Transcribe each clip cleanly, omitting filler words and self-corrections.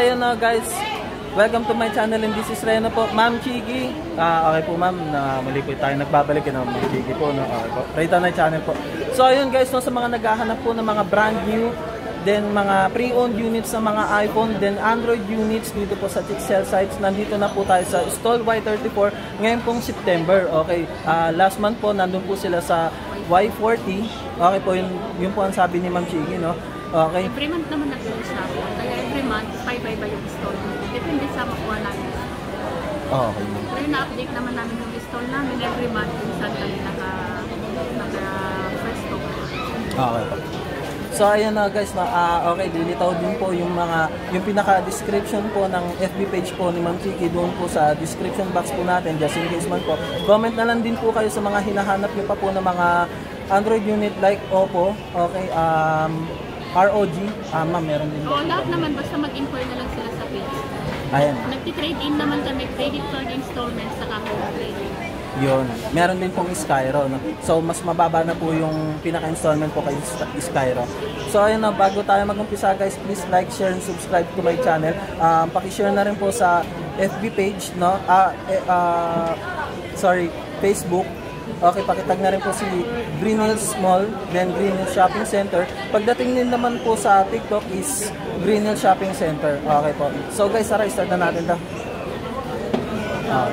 Ayun na guys, welcome to my channel and this is Reno po, Ma'am Chigi. Okay po ma'am, muli po tayo nagbabalik na Ma'am Chigi po, no? Okay po, Rita na channel po. So ayun guys, no, sa mga naghahanap po ng mga brand new, then mga pre-owned units sa mga iPhone, then Android units dito po sa Chixel sites, nandito na po tayo sa Stall Y34 ngayon pong September. Okay, last month po nandun po sila sa Y40. Okay po, yun po ang sabi ni Ma'am Chigi, no? Okay. Every month naman nag-uusap. Kaya every month, 5 ba yung stall. Depende sa makuha namin. Okay. Pero na-update naman namin yung stall namin every month kung saan kami naka-first talk. Okay po. So ayan na guys, okay, dilitaw din po yung pinaka-description po ng FB page po ni Ma'am Chigi doon po sa description box po natin, just in case man po. Comment na lang din po kayo sa mga hinahanap niyo pa po ng mga Android unit like Oppo, okay, ROG, ma'am, meron din. Oo, lahat naman, basta mag-inquire na lang sila sa page. Ayan. Nagti-trade in naman kami, credit card installments, saka home credit. Yun. Meron din pong Skyro, no? So, mas mababa na po yung pinaka-installment po kay Skyro. So, ayun na, bago tayo mag-umpisa guys, please like, share, and subscribe to my channel. Paki-share na rin po sa FB page, no? Facebook. Okay, pakitag na rin po si Green Hills Mall, then Green Hills Shopping Center. Pagdating din naman po sa TikTok is Green Hills Shopping Center. Okay po. So guys, tara, start na natin ito.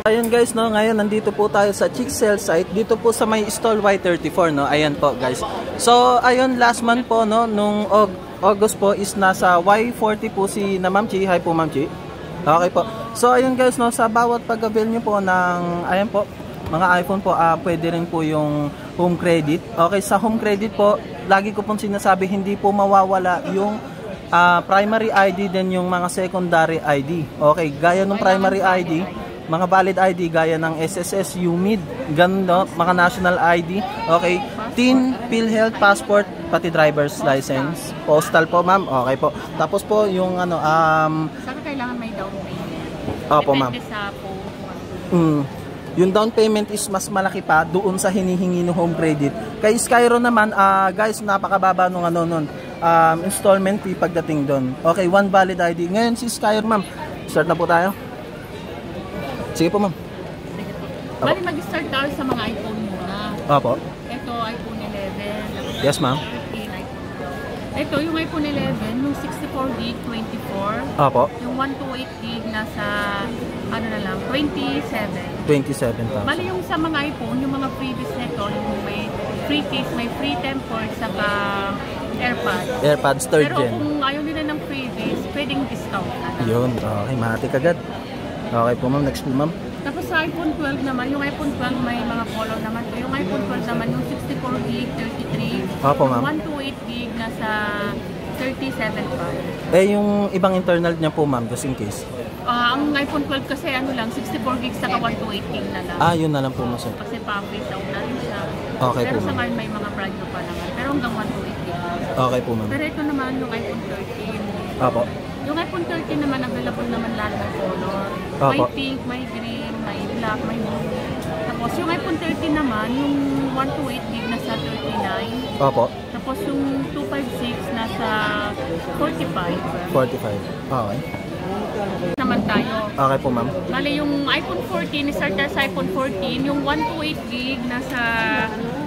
Ayun guys, no, ngayon nandito po tayo sa Chixel site. Dito po sa may Stall Y34, no. Ayan po guys. So ayun, last month po, no, nung August po is nasa Y40 po si na Ma'am Chi. Hi po Ma'am Chi. Okay po. So ayun guys, no, sa bawat pag-avail nyo po ng, ayan po, mga iPhone po, pwede rin po yung home credit. Okay, sa home credit po, lagi ko pong sinasabi, hindi po mawawala yung primary ID, then yung mga secondary ID. Okay, gaya ng primary ID, mga valid ID, gaya ng SSS, UMID, ganun, no? Mga national ID. Okay, TIN, PhilHealth, passport, pati driver's license. Postal po, ma'am. Okay po. Tapos po, yung ano, saka kailangan may down payment. Opo, ma'am. Depende sa phone. Yung down payment is mas malaki pa doon sa hinihingi ng home credit. Kay Skyro naman, guys, napakababa nung installment fee pagdating doon. Okay, one valid ID. Ngayon si Skyro, ma'am. Start na po tayo. Sige po, ma'am. Bali, mag-start tayo sa mga iPhone muna. Opo. Ito, iPhone 11. Yes, ma'am. Ito, yung iPhone 11, yung 64GB, 24. Opo. Yung 128GB, nasa, ano na lang, 27. 27,000. Bali yung sa mga iPhone, yung mga freebies nito, yung may free case, may free temper, saka AirPods. AirPods 3rd Pero gen. kung ayaw nila ng freebies, pwedeng discount na lang. Yun, okay, matik agad. Okay po ma'am, next po ma'am. Tapos sa iPhone 12 naman, yung iPhone 12 may mga color naman. Yung iPhone 12 naman, yung 64GB, 33. Opo ma'am. 128GB, nasa 37.5. Eh, yung ibang internal niya po ma'am, just in case. Ang iPhone 12 kasi ano lang, 64GB saka 128GB na lang. Yun na lang po mas. Kasi pa-phase out na rin siya. Okay. Pero po sa ngayon may mga brand new pa naman. Pero hanggang 128GB. Okay po ma'am. Pero ito naman yung iPhone 13. Opo. Yung iPhone 13 naman, available naman lahat ng color. Opo. May pink, may green, may black, may blue. Tapos yung iPhone 13 naman, yung 128GB nasa 39. Opo. Tapos yung 256 nasa 45. 45. Okay. Naman tayo. Okay po ma'am. Bale yung iPhone 14, start tayo sa iPhone 14, yung 128GB nasa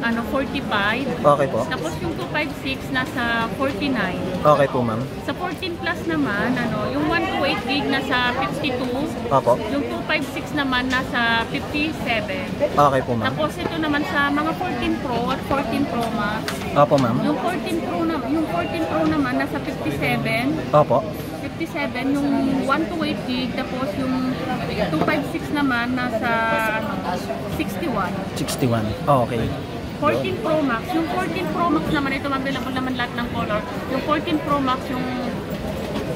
45. Okay po. Tapos yung 256 nasa 49. Okay po ma'am. Sa 14 Plus naman, yung 128GB nasa 52. Opo. Yung 256 naman nasa 57. Okay po ma'am. Tapos ito naman sa mga 14 Pro at 14 Pro Max. Opo ma'am. Yung 14 Pro naman nasa 57. Opo. 57 yung 128GB, tapos yung 256 naman nasa 61. 61. Okay. 14 Pro Max. Yung 14 Pro Max naman, ito available naman lahat ng color. Yung 14 Pro Max, yung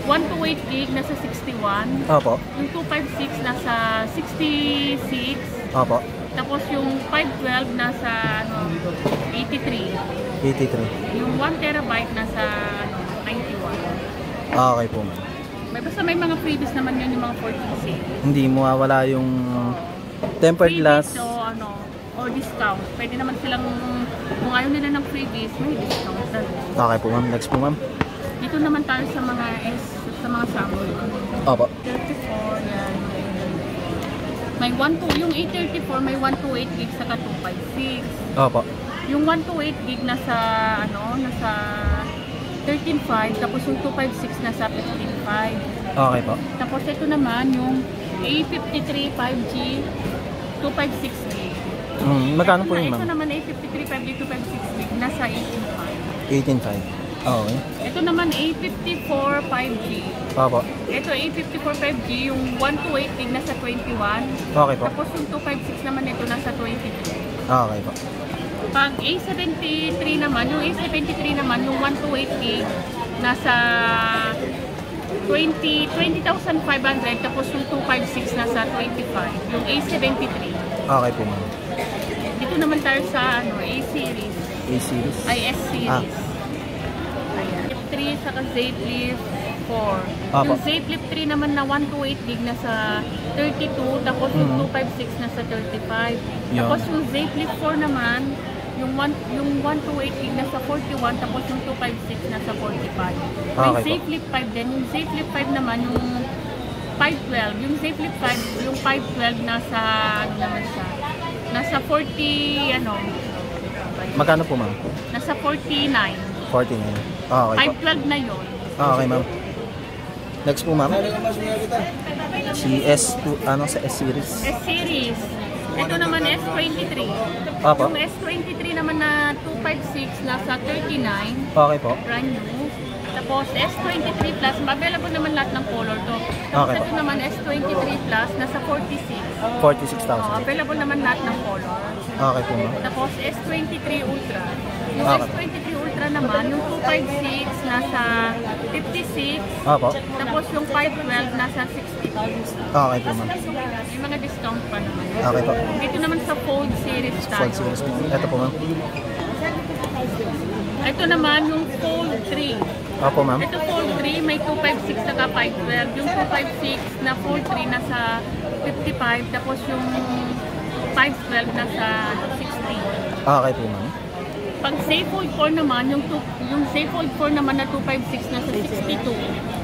128GB nasa 61. Opo. Yung 256 nasa 66. Opo. Tapos yung 512 nasa 83. 83. Yung 1TB nasa 91. Okay po ma'am. Basta may mga freebies naman yun, yung mga 14 series. Hindi mawawala yung tempered glass. Freebies o discount. Pwede naman silang, kung ayaw nila ng freebies, may discount. Okay po ma'am. Next po ma'am. Dito naman tayo sa mga sample. Opo. 34, yan. May 1 yung A34 may 128 gig saka 256. Opo. Yung 128 gig nasa nasa 13.5 tapos yung 256 nasa 15.5. Okay po. Tapos ito naman yung A53 5G 256 gig. Magkano po yun, ma'am? Ito naman A53 5G 256 gig nasa 18.5. 18.5. Okay. Ito naman A54 5G. Opo. Ito A54 5G yung 128 gig nasa 21. Okay po. Tapos yung 256 naman ito nasa 22. Okay po. Pag A73 naman, yung A73 naman, yung 128 gig, nasa 20,500, tapos yung 256 nasa 25, yung A73. Okay po, ma'am. Dito naman tayo sa A-series. A-series? Ay, S-series. Ayan. Flip 3, saka Z-Flip 4. Yung Z-Flip 3 naman na 128 gig nasa 32, tapos yung 256 nasa 35. Tapos yung Z-Flip 4 naman, yung 128 gig nasa 41, tapos yung 256 nasa 45. May Z-Flip 5 din. Yung Z-Flip 5 naman, yung 512. Yung Z-Flip 5, yung 512 nasa, naman siya? Nasa 40, Magkano po, ma'am? Nasa 49. 49. Okay po. 512 na yun. Okay, ma'am. Next po, ma'am. Si S2, sa S-series. S-series. Ito naman S23. Opo. Yung S23 naman na 256 nasa 39. Okay po. Brand new. Tapos S23 Plus, available naman lahat ng color to. Tapos Okay ito po. naman S23 Plus, nasa 46. 46,000. Available naman lahat ng color. Okay po, ma'am. Tapos S23 Ultra. Yung Okay. S23 Ultra naman, yung 256 nasa 56. Opo. Tapos yung 512 nasa 60. Okay po, ma'am. May mga discount pa naman. Okay po. Dito naman sa Fold series tayo. Fold series po. Ito po, ma'am. Ito naman yung Fold 3. Opo, ma'am. Ito Fold 3, may 256 saka 512. Yung 256 na Fold 3 nasa 55. Tapos yung 512 nasa 60. Okay po, ma'am. Pag Safe Fold 4 naman, yung Safe Fold 4 naman na 256 nasa 62.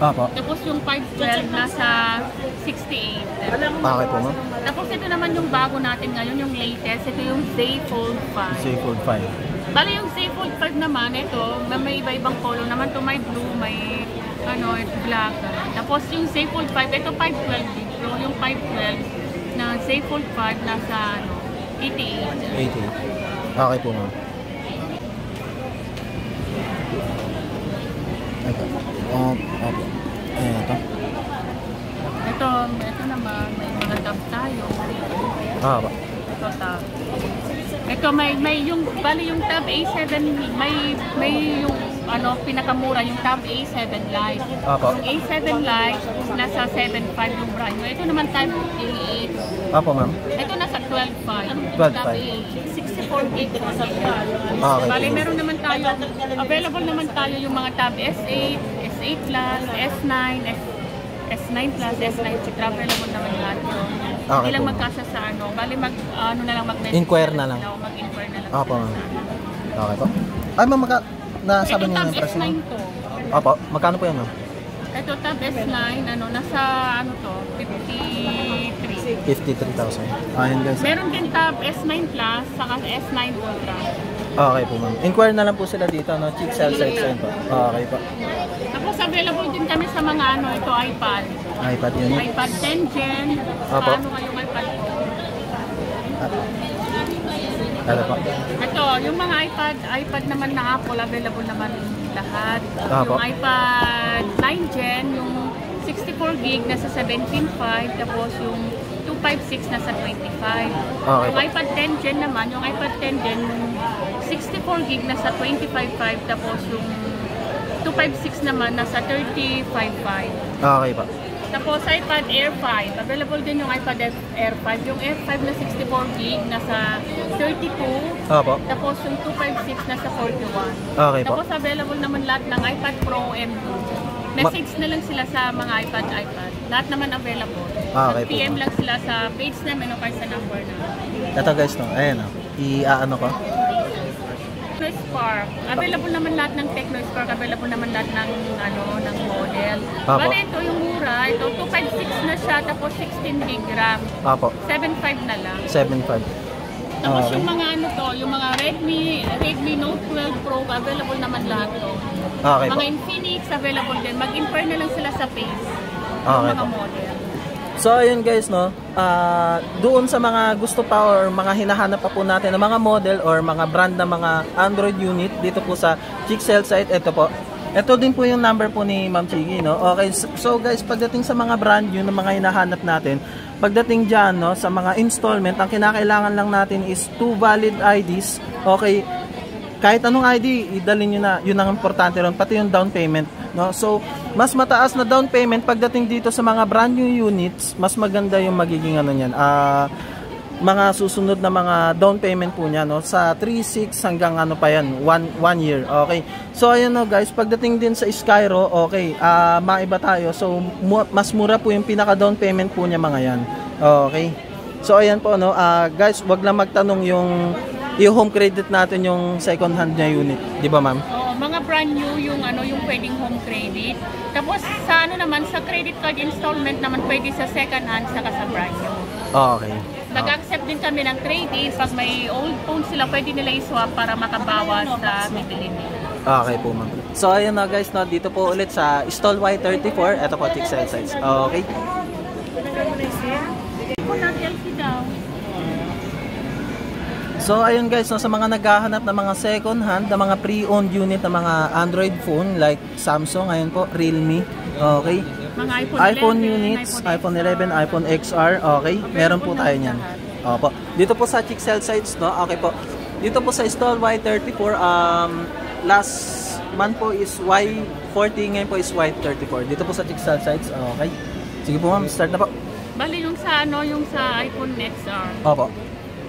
Opo. Tapos yung 512 nasa 68. Okay po, ma'am. Tapos ito naman yung bago natin ngayon, yung latest. Ito yung Safe Fold 5. Zfold 5. Bali yung Safe Fold 5 naman, ito, may iba-ibang color naman to, may blue, may black. Tapos yung Safe Fold 5, ito 512 dito. Yung 512 na Safe Fold 5 nasa 88. 88. Okay po, ma'am. Ito. Opo. Ayan, ito. Ito naman, may mga tab tayo. Opo. Ito tab. Ito may yung bali yung tab A7 may yung pinakamura yung tab A7 Lite. Opo. Yung A7 Lite nasa 7.5 yung brand new. Ito naman tab A8. Opo, ma'am. Ito nasa 12.5. 12.5. Tab A8. 64 gig po sa Okay. bali meron naman tayo, available naman tayo yung mga tab S8, S8 Plus, S9, S9 Plus, S9 Citra, available naman lahat yun. Okay Hindi lang po. magkasa sa bali mag-message. Inquire na lang. Mag-inquire na lang. Opo, ma'am. Okay po. Ay, ma'am, nasabi Ito niyo tab yung presyo. S9 to. Opo. Magkano po yan, ma'am? Ito tab S9, nasa 53. 53,000. Ayun, guys. Meron din tab S9 Plus, saka S9 Ultra. Okay po, ma'am. Inquire na lang po sila dito, no? Cheap sell sa Exxon po. Okay po. Tapos available din kami sa mga ito iPad. iPad unit. iPad 10 Gen. Opo. Paano kayong iPad ko? Ano po? Ito, yung mga iPad naman na Apple, available naman lahat. Opo. Yung iPad 9 Gen, yung 64 gig nasa 17.5, tapos yung 256 nasa 25. Okay Yung po. iPad 10 Gen naman, yung iPad 10 Gen, 64 gig nasa 25.5, tapos yung 256 naman nasa 35.5. Okay po. Tapos iPad Air 5, available din yung iPad Air 5. Yung Air 5 na 64 gig nasa 32. Opo. Tapos yung 256 nasa 41. Okay po. Tapos available naman lahat ng iPad Pro M2. Message na lang sila sa mga iPad. Lahat naman available. Okay po. PM lang sila sa page namin o kaya sa number namin. Ito guys, no? Ayan, no? I-ano ko. Tecno Spark. Available naman lahat ng Tecno Spark. Available naman lahat ng, ng model. Bale, ito yung mura. Ito, 256 na siya. Tapos 16 gig RAM. 7.5 na lang. 7.5. Tapos yung mga yung mga Redmi Note 12 Pro, available naman lahat to. Mga Infinix, available din. Mag-inquire na lang sila sa Face. Yung mga model. So ayun guys, no, doon sa mga gusto pa or mga hinahanap pa po natin ng mga model or mga brand na mga Android unit dito po sa Chixel site, ito po. Ito din po yung number po ni Ma'am Chigi, no. Okay, so guys, pagdating sa mga brand yun ng mga hinahanap natin, pagdating dyan, no, sa mga installment, ang kinakailangan lang natin is 2 valid IDs. Okay, kahit anong ID, idalhin nyo na, yun ang importante ron, pati yung down payment, no? So, mas mataas na down payment pagdating dito sa mga brand new units, mas maganda yung magiging ano niyan, mga susunod na mga down payment po niya, no? Sa 3.6 hanggang ano pa yan, 1 year, okay? So, ayun, no, guys, pagdating din sa Skyro, okay, maiba tayo. So, mas mura po yung pinaka down payment po niya mga yan, okay? So, ayan po, no, guys, wag lang magtanong yung home credit natin yung second hand na unit, di ba ma'am? Oo, mga brand new yung yung pwedeng home credit. Tapos sa naman sa credit card installment naman pwede sa second hand saka sa brand new. Okay. Nag-accept din kami ng trade-in. Pag may old phone sila, pwede nila i-swap para makabawas sa bibilin nila. Okay po ma'am. So ayun na guys, no, dito po ulit sa Stall Y34. Ito po, Chixel size. Okay. So ayun guys, no, sa mga naghahanap ng mga second hand, na mga pre-owned unit na mga Android phone like Samsung, ayun po, Realme, okay. Mga iPhone 11, units, iPhone 11, iPhone XR, okay. Meron po tayo niyan. Opo. Dito po sa Chixel sites, no, okay po. Dito po sa Stall Y34, last month po is Y40, ngayon po is Y34. Dito po sa Chixel sites, okay. Sige po ma'am, start na po. Bali yung sa yung sa iPhone XR. Opo.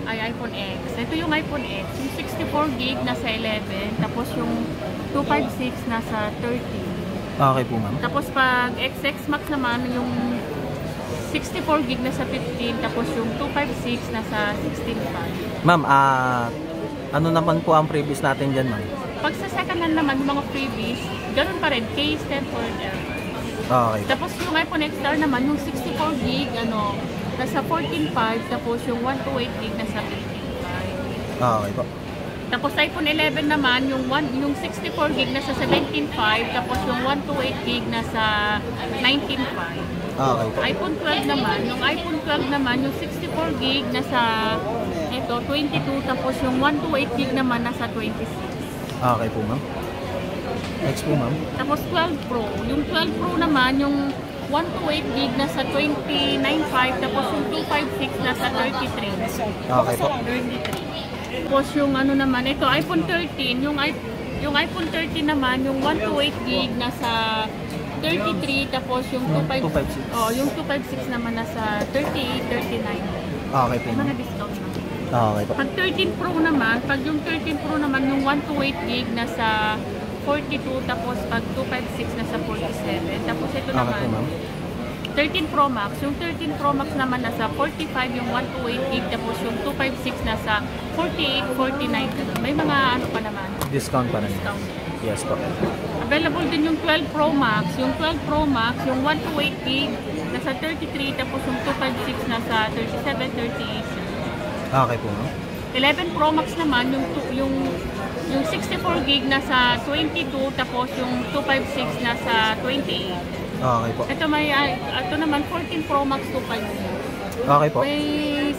Ay iPhone X. Ito yung iPhone X. Yung 64 gig nasa 11. Tapos yung 256 nasa 13. Okay po ma'am. Tapos pag XX Max naman, yung 64 gig nasa 15. Tapos yung 256 nasa 16.5. Ma'am, ano naman po ang previous natin dyan ma'am? Pag sa second hand naman, yung mga previous, ganun pa rin. Case, tempered air. Okay. Tapos yung iPhone XR naman, yung 64 gig, nasa 14.5, tapos yung 128 gig nasa 15.5. Okay po. Tapos iPhone 11 naman, yung 64 gig nasa 17.5, tapos yung 128 gig nasa 19.5. Okay po. iPhone 12 naman, yung iPhone 12 naman, yung 64 gig nasa 22, tapos yung 128 gig naman nasa 26. Okay po ma'am. Next po ma'am. Tapos 12 Pro, yung 12 Pro naman, yung 128 gig nasa 29.5, tapos yung 256 nasa 33. Okay po. 33. Tapos yung naman, ito iPhone 13, yung iPhone 13 naman, yung 128 gig nasa 33, tapos yung 256. Oh, yung 256 naman nasa 38, 39. Okay po. Mga discount naman. Okay po. Pag 13 Pro naman, pag yung 13 Pro naman, yung 128 gig nasa 42, tapos pag 256 nasa 47. Tapos ito naman, 13 Pro Max. Yung 13 Pro Max naman nasa 45, yung 128 gig, tapos yung 256 nasa 48, 49. May mga pa naman. Discount pa rin. Discount. Yes po. Available din yung 12 Pro Max. Yung 12 Pro Max, yung 128 gig nasa 33, tapos yung 256 nasa 37, 38. Okay po. 11 Pro Max naman, yung 64 gig nasa 22, tapos yung 256 nasa 28. Okay po. Ito naman 14 Pro Max 256. Okay po. May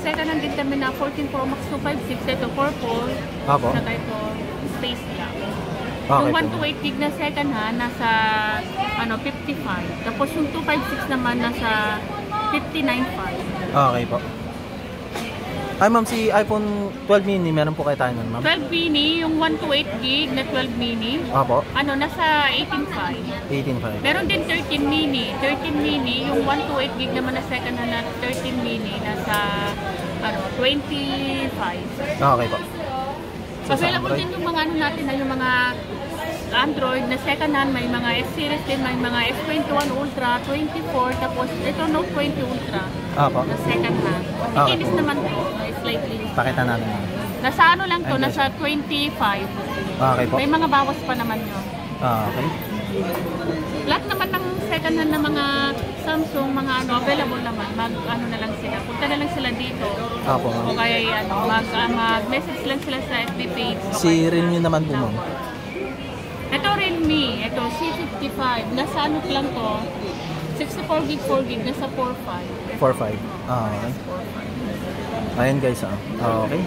second hand din kami na 14 Pro Max 256. Ito purple. Opo. Saka ito space black. Okay Yung po. 128 gig na second hand nasa 55. Tapos yung 256 naman nasa 59.5. Okay po. Ay ma'am, si iPhone 12 mini, meron po kayo tayo nun ma'am? 12 mini, yung 128 gig na 12 mini. Opo. Nasa 18.5. 18.5. Meron din 13 mini. 13 mini, yung 128 gig naman na second hand na 13 mini, nasa 25. Okay po. Available din yung mga natin na yung mga Android na second hand, may mga S-series din, may mga S21 Ultra, 24, tapos ito Note 20 Ultra Opo. na second hand. Okay. Ikinis naman to, slightly. Pakita natin ma'am. Nasa ano lang to, Ayan, nasa 25. Okay po. May mga bawas pa naman yun. Okay. Lahat naman ng second hand na mga Samsung, mga ano, available naman. Ano na lang sila. Punta na lang sila dito. Apo, ma'am. O kaya ano, mag-message lang sila sa FB page. Si Realme naman po, ma'am. Ito Realme, ito C55. Nasa ano lang to? 64 gig, 4 gig, nasa 4.5. 4.5. Okay. Ayan guys, okay.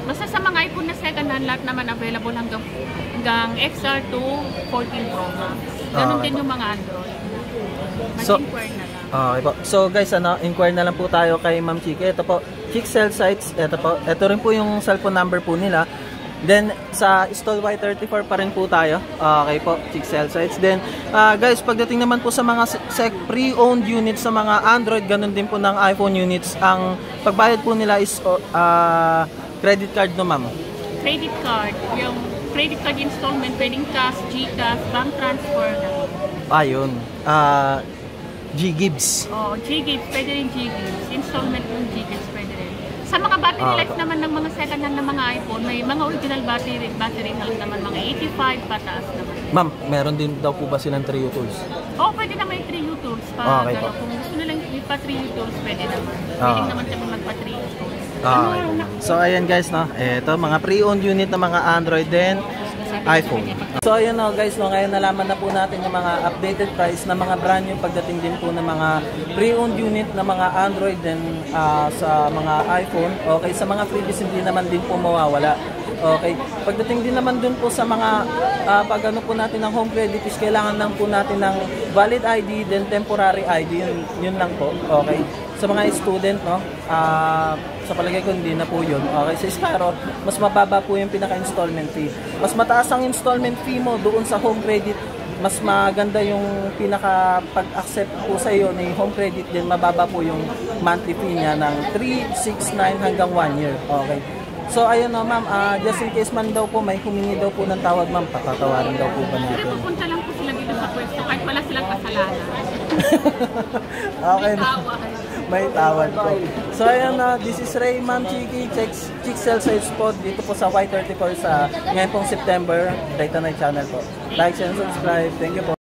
Basta sa mga iPhone na second hand, lahat naman available hanggang XR2 14 Pro Max. Ganon din yung mga Android. Mag-inquire na lang. Okay po. So guys, inquire na lang po tayo kay Ma'am Chiki. Ito po, Chixel Sites. Ito po. Ito rin po yung cellphone number po nila. Then sa Stall Y34 pa rin po tayo. Okay po, Chixel Sites. Then guys, pagdating naman po sa mga pre-owned units sa mga Android, ganun din po ng iPhone units. Ang pagbayad po nila is credit card, no ma'am? Credit card. Yung credit card installment, pwedeng cash, GCash, bank transfer na. Ayun. G-Gibbs. Oh, G-Gibbs, pwede rin G-Gibbs. Installment ng G-Gibbs, pwede rin. Sa mga battery life naman ng mga second hand na mga iPhone, may mga original battery health naman, mga 85 pataas naman. Ma'am, meron din daw po ba silang Trio Tools? Oh, pwede naman yung Trio Tools. Okay po. Kung gusto nilang ipa-Trio Tools, pwede naman. Pwede naman kami magpa-Trio Tools. So ayan guys, no, ito mga pre-owned unit na mga Android din, iPhone. So ayan no guys, no, ngayon nalaman na po natin yung mga updated price na mga brand new pagdating din po ng mga pre-owned unit na mga Android din sa mga iPhone. Okay, sa mga previous hindi naman din po mawawala. Okay, pagdating din naman dun po sa mga pag ano po natin ng home credit is kailangan lang po natin ng valid ID, then temporary ID, yun lang po. Okay, sa mga student, no, sa palagay ko hindi na po yun. Okay, sa Sparrow, mas mababa po yung pinaka-installment fee. Mas mataas ang installment fee mo doon sa home credit, mas maganda yung pinaka-pag-accept po sa iyo ni home credit, din mababa po yung monthly fee niya ng 3, 6, 9 hanggang 1 year. Okay. So ayun no ma'am, just in case man daw po may humingi daw po ng tawad ma'am, patatawarin daw po ba natin? Pero pupunta lang po sila dito sa pwesto kahit wala silang kasalanan. Okay. May tawad. May tawad po. So ayun na, this is Ray, Ma'am Chiki, Chixel Sites po dito po sa Y34 sa ngayon pong September, Daytona Channel po. Like, share, and subscribe. Thank you po.